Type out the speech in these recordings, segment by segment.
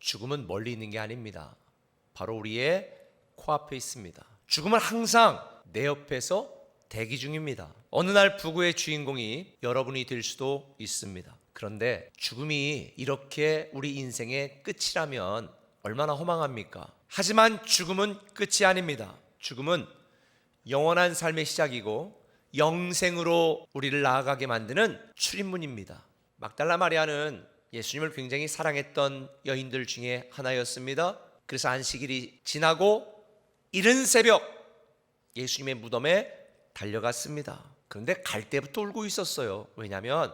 죽음은 멀리 있는 게 아닙니다. 바로 우리의 코앞에 있습니다. 죽음은 항상 내 옆에서 대기 중입니다. 어느 날 부고의 주인공이 여러분이 될 수도 있습니다. 그런데 죽음이 이렇게 우리 인생의 끝이라면 얼마나 허망합니까? 하지만 죽음은 끝이 아닙니다. 죽음은 영원한 삶의 시작이고 영생으로 우리를 나아가게 만드는 출입문입니다. 막달라 마리아는 예수님을 굉장히 사랑했던 여인들 중에 하나였습니다. 그래서 안식일이 지나고 이른 새벽 예수님의 무덤에 달려갔습니다. 그런데 갈 때부터 울고 있었어요. 왜냐하면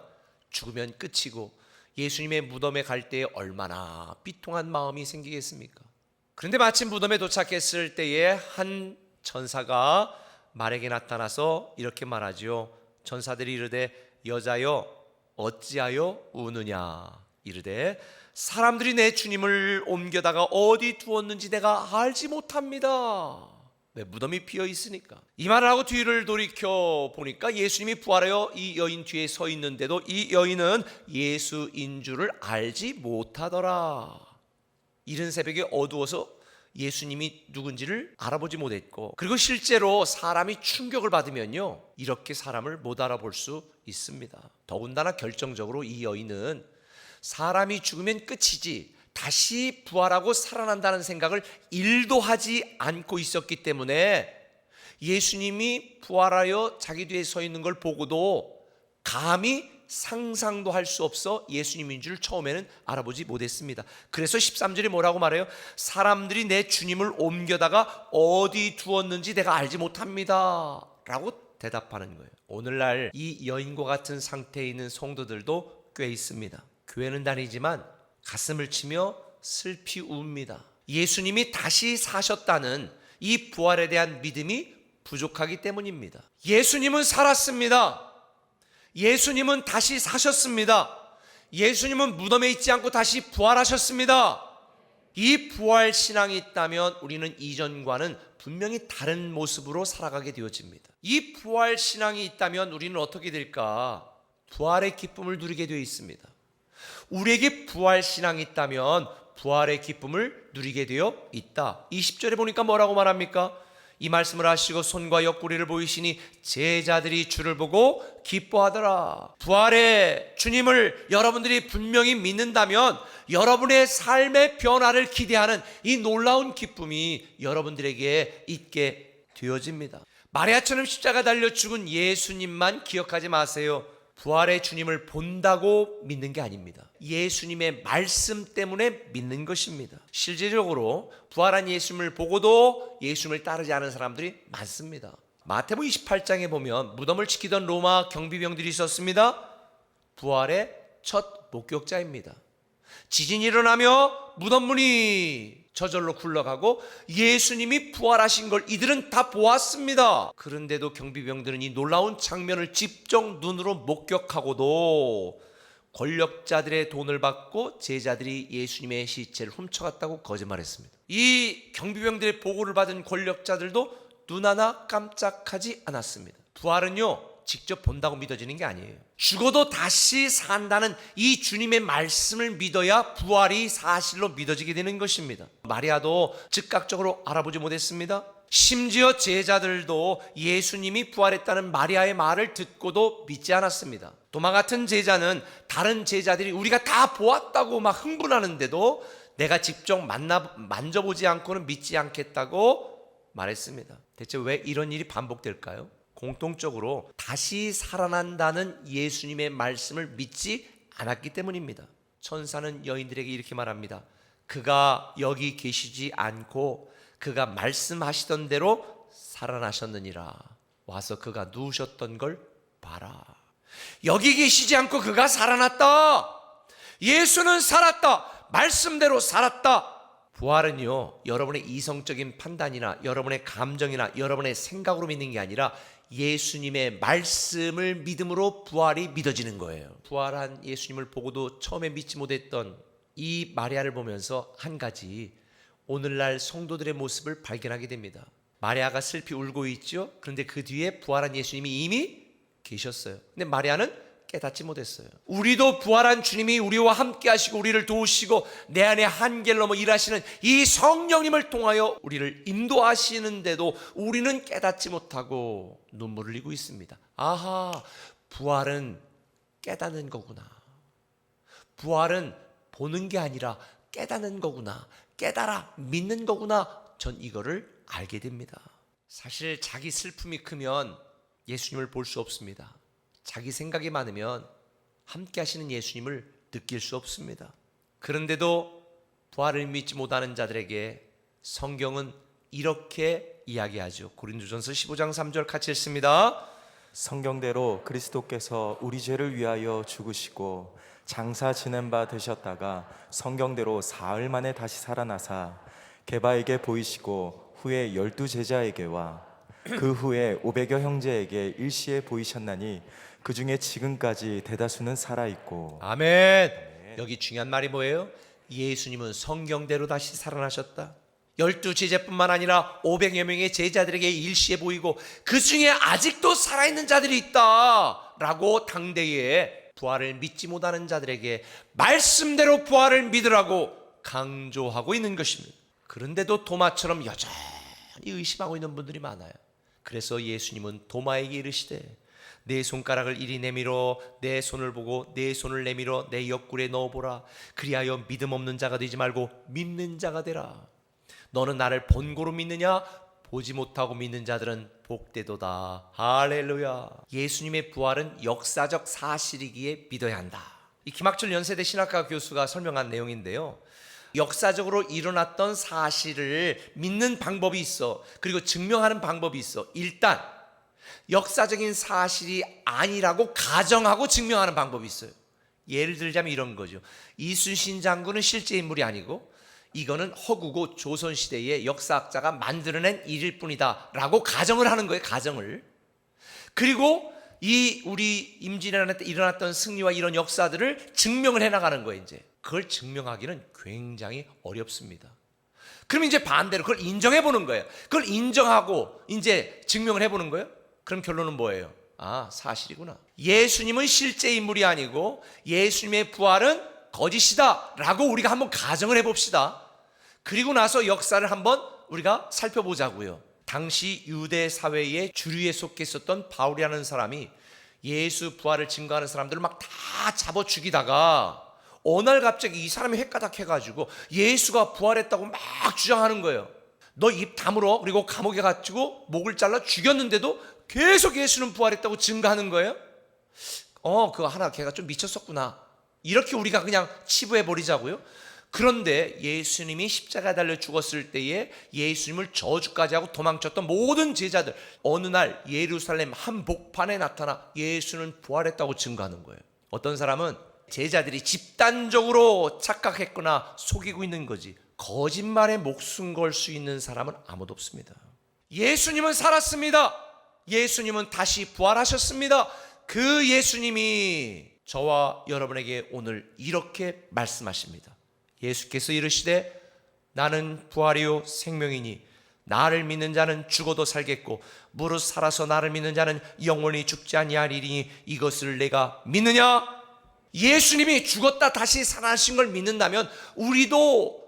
죽으면 끝이고 예수님의 무덤에 갈 때 얼마나 비통한 마음이 생기겠습니까? 그런데 마침 무덤에 도착했을 때에 한 천사가 말에게 나타나서 이렇게 말하죠. 천사들이 이르되 여자여 어찌하여 우느냐. 이르되 사람들이 내 주님을 옮겨다가 어디 두었는지 내가 알지 못합니다. 왜? 무덤이 비어 있으니까. 이 말을 하고 뒤를 돌이켜 보니까 예수님이 부활하여 이 여인 뒤에 서 있는데도 이 여인은 예수인 줄을 알지 못하더라. 이른 새벽에 어두워서 예수님이 누군지를 알아보지 못했고, 그리고 실제로 사람이 충격을 받으면요 이렇게 사람을 못 알아볼 수 있습니다. 더군다나 결정적으로 이 여인은 사람이 죽으면 끝이지 다시 부활하고 살아난다는 생각을 1도 하지 않고 있었기 때문에 예수님이 부활하여 자기 뒤에 서 있는 걸 보고도 감히 상상도 할 수 없어 예수님인 줄 처음에는 알아보지 못했습니다. 그래서 13절에 뭐라고 말해요? 사람들이 내 주님을 옮겨다가 어디 두었는지 내가 알지 못합니다 라고 대답하는 거예요. 오늘날 이 여인과 같은 상태에 있는 성도들도 꽤 있습니다. 교회는 다니지만 가슴을 치며 슬피 웁니다. 예수님이 다시 사셨다는 이 부활에 대한 믿음이 부족하기 때문입니다. 예수님은 살았습니다. 예수님은 다시 사셨습니다. 예수님은 무덤에 있지 않고 다시 부활하셨습니다. 이 부활 신앙이 있다면 우리는 이전과는 분명히 다른 모습으로 살아가게 되어집니다. 이 부활 신앙이 있다면 우리는 어떻게 될까? 부활의 기쁨을 누리게 되어 있습니다. 우리에게 부활 신앙이 있다면 부활의 기쁨을 누리게 되어 있다. 20절에 보니까 뭐라고 말합니까? 이 말씀을 하시고 손과 옆구리를 보이시니 제자들이 주를 보고 기뻐하더라. 부활의 주님을 여러분들이 분명히 믿는다면 여러분의 삶의 변화를 기대하는 이 놀라운 기쁨이 여러분들에게 있게 되어집니다. 마리아처럼 십자가 달려 죽은 예수님만 기억하지 마세요. 부활의 주님을 본다고 믿는 게 아닙니다. 예수님의 말씀 때문에 믿는 것입니다. 실제적으로 부활한 예수님을 보고도 예수님을 따르지 않은 사람들이 많습니다. 마태복음 28장에 보면 무덤을 지키던 로마 경비병들이 있었습니다. 부활의 첫 목격자입니다. 지진이 일어나며 무덤 문이 저절로 굴러가고 예수님이 부활하신 걸 이들은 다 보았습니다. 그런데도 경비병들은 이 놀라운 장면을 직접 눈으로 목격하고도 권력자들의 돈을 받고 제자들이 예수님의 시체를 훔쳐갔다고 거짓말했습니다. 이 경비병들의 보고를 받은 권력자들도 눈 하나 깜짝하지 않았습니다. 부활은요 직접 본다고 믿어지는 게 아니에요. 죽어도 다시 산다는 이 주님의 말씀을 믿어야 부활이 사실로 믿어지게 되는 것입니다. 마리아도 즉각적으로 알아보지 못했습니다. 심지어 제자들도 예수님이 부활했다는 마리아의 말을 듣고도 믿지 않았습니다. 도마 같은 제자는 다른 제자들이 우리가 다 보았다고 막 흥분하는데도 내가 직접 만져보지 않고는 믿지 않겠다고 말했습니다. 대체 왜 이런 일이 반복될까요? 공통적으로 다시 살아난다는 예수님의 말씀을 믿지 않았기 때문입니다. 천사는 여인들에게 이렇게 말합니다. 그가 여기 계시지 않고 그가 말씀하시던 대로 살아나셨느니라. 와서 그가 누우셨던 걸 봐라. 여기 계시지 않고 그가 살아났다. 예수는 살았다. 말씀대로 살았다. 부활은요 여러분의 이성적인 판단이나 여러분의 감정이나 여러분의 생각으로 믿는 게 아니라 예수님의 말씀을 믿음으로 부활이 믿어지는 거예요. 부활한 예수님을 보고도 처음에 믿지 못했던 이 마리아를 보면서 한 가지 오늘날 성도들의 모습을 발견하게 됩니다. 마리아가 슬피 울고 있죠. 그런데 그 뒤에 부활한 예수님이 이미 계셨어요. 근데 마리아는 깨닫지 못했어요. 우리도 부활한 주님이 우리와 함께 하시고 우리를 도우시고 내 안에 한계를 넘어 일하시는 이 성령님을 통하여 우리를 인도하시는데도 우리는 깨닫지 못하고 눈물을 흘리고 있습니다. 아하, 부활은 깨닫는 거구나. 부활은 보는 게 아니라 깨닫는 거구나. 깨달아 믿는 거구나. 전 이거를 알게 됩니다. 사실 자기 슬픔이 크면 예수님을 볼 수 없습니다. 자기 생각이 많으면 함께 하시는 예수님을 느낄 수 없습니다. 그런데도 부활을 믿지 못하는 자들에게 성경은 이렇게 이야기하죠. 고린도전서 15장 3절 같이 읽습니다. 성경대로 그리스도께서 우리 죄를 위하여 죽으시고 장사 지낸 바 되셨다가 성경대로 사흘 만에 다시 살아나사 게바에게 보이시고 후에 12 제자에게와 그 후에 500여 형제에게 일시에 보이셨나니 그 중에 지금까지 대다수는 살아있고. 아멘. 여기 중요한 말이 뭐예요? 예수님은 성경대로 다시 살아나셨다. 12 제자뿐만 아니라 500여 명의 제자들에게 일시에 보이고 그 중에 아직도 살아있는 자들이 있다 라고 당대에 부활을 믿지 못하는 자들에게 말씀대로 부활을 믿으라고 강조하고 있는 것입니다. 그런데도 도마처럼 여전히 의심하고 있는 분들이 많아요. 그래서 예수님은 도마에게 이르시되 내 손가락을 이리 내밀어 내 손을 보고 내 손을 내밀어 내 옆구리에 넣어보라. 그리하여 믿음 없는 자가 되지 말고 믿는 자가 되라. 너는 나를 본고로 믿느냐? 보지 못하고 믿는 자들은 복되도다. 할렐루야. 예수님의 부활은 역사적 사실이기에 믿어야 한다. 이 김학철 연세대 신학과 교수가 설명한 내용인데요, 역사적으로 일어났던 사실을 믿는 방법이 있어. 그리고 증명하는 방법이 있어. 일단 역사적인 사실이 아니라고 가정하고 증명하는 방법이 있어요. 예를 들자면 이런 거죠. 이순신 장군은 실제 인물이 아니고 이거는 허구고 조선시대의 역사학자가 만들어낸 일일 뿐이다 라고 가정을 하는 거예요. 가정을. 그리고 이 우리 임진왜란에 일어났던 승리와 이런 역사들을 증명을 해나가는 거예요. 이제 그걸 증명하기는 굉장히 어렵습니다. 그럼 이제 반대로 그걸 인정해 보는 거예요. 그걸 인정하고 이제 증명을 해보는 거예요. 그럼 결론은 뭐예요? 아, 사실이구나. 예수님은 실제 인물이 아니고 예수님의 부활은 거짓이다 라고 우리가 한번 가정을 해봅시다. 그리고 나서 역사를 한번 우리가 살펴보자고요. 당시 유대 사회의 주류에 속해 있었던 바울이라는 사람이 예수 부활을 증거하는 사람들을 막 다 잡아 죽이다가 어느 날 갑자기 이 사람이 헷가닥 해가지고 예수가 부활했다고 막 주장하는 거예요. 너 입 다물어. 그리고 감옥에 갇히고 목을 잘라 죽였는데도 계속 예수는 부활했다고 증거하는 거예요. 그거 하나 걔가 좀 미쳤었구나. 이렇게 우리가 그냥 치부해 버리자고요. 그런데 예수님이 십자가에 달려 죽었을 때에 예수님을 저주까지 하고 도망쳤던 모든 제자들, 어느 날 예루살렘 한복판에 나타나 예수는 부활했다고 증거하는 거예요. 어떤 사람은 제자들이 집단적으로 착각했거나 속이고 있는 거지 거짓말에 목숨 걸 수 있는 사람은 아무도 없습니다. 예수님은 살았습니다. 예수님은 다시 부활하셨습니다. 그 예수님이 저와 여러분에게 오늘 이렇게 말씀하십니다. 예수께서 이르시되 나는 부활이요 생명이니 나를 믿는 자는 죽어도 살겠고 무릇 살아서 나를 믿는 자는 영원히 죽지 아니하리니 이것을 내가 믿느냐? 예수님이 죽었다 다시 살아나신 걸 믿는다면 우리도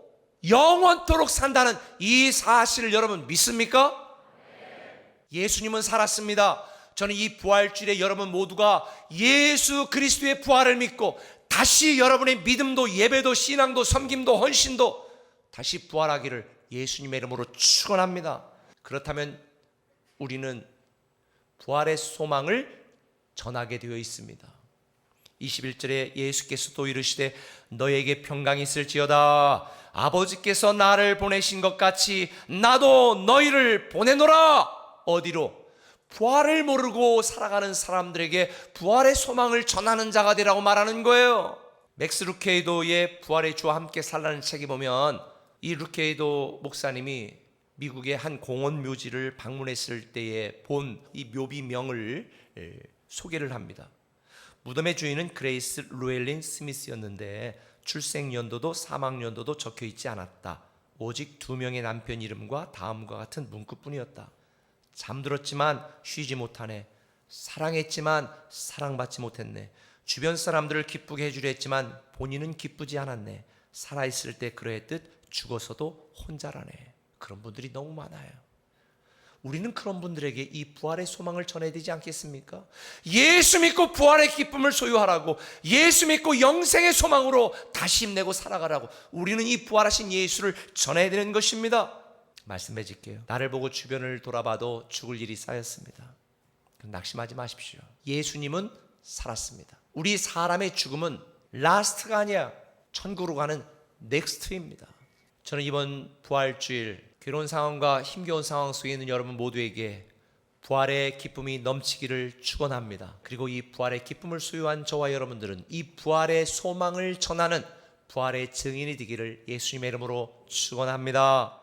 영원토록 산다는 이 사실을 여러분 믿습니까? 예수님은 살았습니다. 저는 이 부활주일에 여러분 모두가 예수 그리스도의 부활을 믿고 다시 여러분의 믿음도 예배도 신앙도 섬김도 헌신도 다시 부활하기를 예수님의 이름으로 축원합니다. 그렇다면 우리는 부활의 소망을 전하게 되어 있습니다. 21절에 예수께서 또 이르시되 너에게 평강이 있을지어다. 아버지께서 나를 보내신 것 같이 나도 너희를 보내노라. 어디로? 부활을 모르고 살아가는 사람들에게 부활의 소망을 전하는 자가 되라고 말하는 거예요. 맥스 루케이도의 부활의 주와 함께 살라는 책에 보면 이 루케이도 목사님이 미국의 한 공원 묘지를 방문했을 때에 본 이 묘비명을 소개를 합니다. 무덤의 주인은 그레이스 루엘린 스미스였는데 출생 연도도 사망 연도도 적혀 있지 않았다. 오직 2명의 남편 이름과 다음과 같은 문구뿐이었다. 잠들었지만 쉬지 못하네. 사랑했지만 사랑받지 못했네. 주변 사람들을 기쁘게 해주려 했지만 본인은 기쁘지 않았네. 살아있을 때 그러했듯 죽어서도 혼자라네. 그런 분들이 너무 많아요. 우리는 그런 분들에게 이 부활의 소망을 전해야 되지 않겠습니까? 예수 믿고 부활의 기쁨을 소유하라고, 예수 믿고 영생의 소망으로 다시 힘내고 살아가라고, 우리는 이 부활하신 예수를 전해야 되는 것입니다. 말씀 맺을게요. 나를 보고 주변을 돌아봐도 죽을 일이 쌓였습니다. 낙심하지 마십시오. 예수님은 살았습니다. 우리 사람의 죽음은 라스트가 아니야. 천국으로 가는 넥스트입니다. 저는 이번 부활주일 괴로운 상황과 힘겨운 상황 속에 있는 여러분 모두에게 부활의 기쁨이 넘치기를 축원합니다. 그리고 이 부활의 기쁨을 소유한 저와 여러분들은 이 부활의 소망을 전하는 부활의 증인이 되기를 예수님의 이름으로 축원합니다.